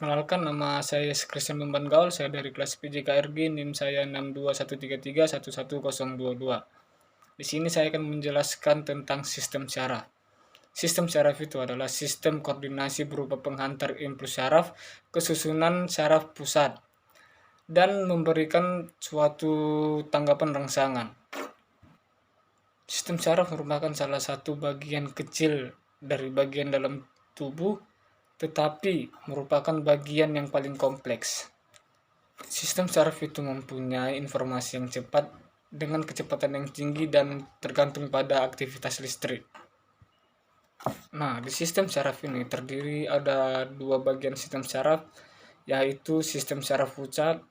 Perkenalkan, nama saya Christian Bemban Gaul, saya dari kelas PJKRG, NIM saya 621331122. Di sini saya akan menjelaskan tentang sistem syaraf. Sistem syaraf itu adalah sistem koordinasi berupa penghantar impuls syaraf ke susunan syaraf pusat dan memberikan suatu tanggapan rangsangan. Sistem syaraf merupakan salah satu bagian kecil dari bagian dalam tubuh, tetapi merupakan bagian yang paling kompleks. Sistem syaraf itu mempunyai informasi yang cepat dengan kecepatan yang tinggi dan tergantung pada aktivitas listrik. Nah, di sistem syaraf ini terdiri ada dua bagian sistem syaraf, yaitu sistem syaraf pusat.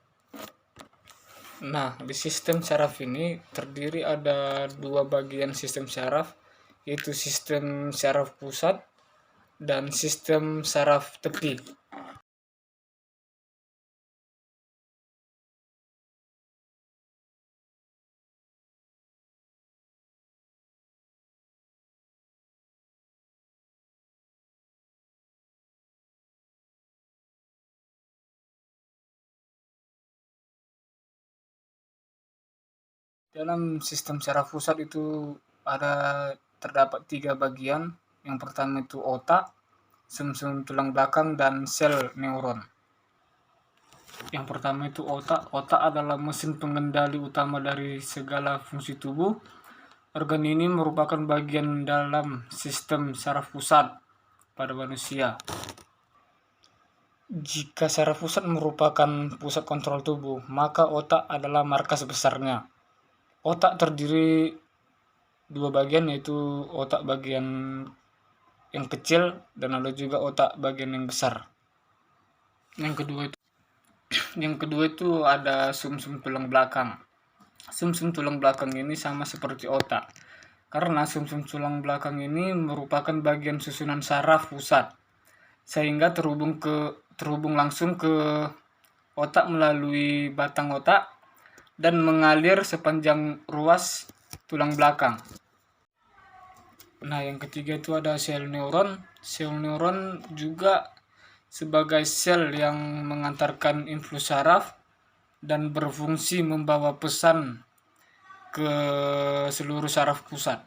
Nah, di sistem syaraf ini terdiri ada dua bagian sistem syaraf, yaitu sistem syaraf pusat dan sistem syaraf tepi. Dalam sistem syaraf pusat itu terdapat tiga bagian. Yang pertama itu otak, sumsum tulang belakang, dan sel neuron. Yang pertama itu otak. Otak adalah mesin pengendali utama dari segala fungsi tubuh. Organ ini merupakan bagian dalam sistem syaraf pusat pada manusia. Jika syaraf pusat merupakan pusat kontrol tubuh, maka otak adalah markas besarnya. Otak terdiri dua bagian, yaitu otak bagian yang kecil dan ada juga otak bagian yang besar. Yang kedua itu ada sumsum tulang belakang. Sumsum tulang belakang ini sama seperti otak, karena sumsum tulang belakang ini merupakan bagian susunan saraf pusat, sehingga terhubung langsung ke otak melalui batang otak dan mengalir sepanjang ruas tulang belakang. Nah, yang ketiga itu ada sel neuron. Sel neuron juga sebagai sel yang mengantarkan impuls saraf dan berfungsi membawa pesan ke seluruh saraf pusat.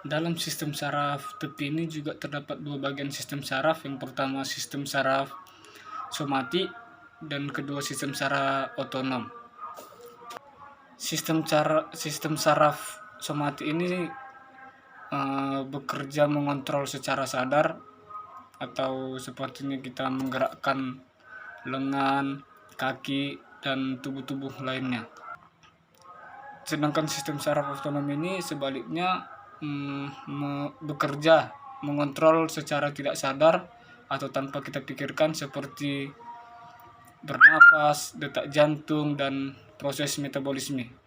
Dalam sistem saraf tepi ini juga terdapat dua bagian sistem saraf. Yang pertama sistem saraf somatik dan kedua sistem saraf otonom. Sistem saraf somatik ini bekerja mengontrol secara sadar, atau sepertinya kita menggerakkan lengan, kaki, dan tubuh-tubuh lainnya. Sedangkan sistem saraf otonom ini sebaliknya bekerja mengontrol secara tidak sadar atau tanpa kita pikirkan, seperti bernapas, detak jantung, dan proses metabolisme.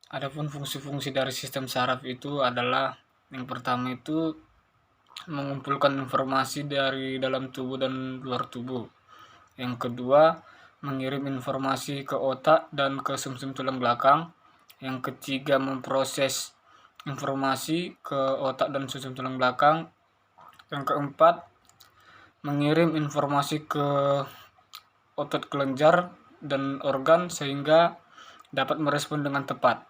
Adapun fungsi-fungsi dari sistem saraf itu adalah, yang pertama itu mengumpulkan informasi dari dalam tubuh dan luar tubuh. Yang kedua, mengirim informasi ke otak dan ke sumsum tulang belakang. Yang ketiga, memproses informasi ke otak dan sumsum tulang belakang. Yang keempat, mengirim informasi ke otot kelenjar dan organ sehingga dapat merespon dengan tepat.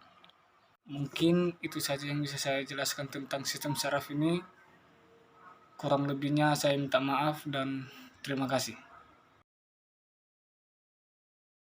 Mungkin itu saja yang bisa saya jelaskan tentang sistem saraf ini. Kurang lebihnya saya minta maaf dan terima kasih.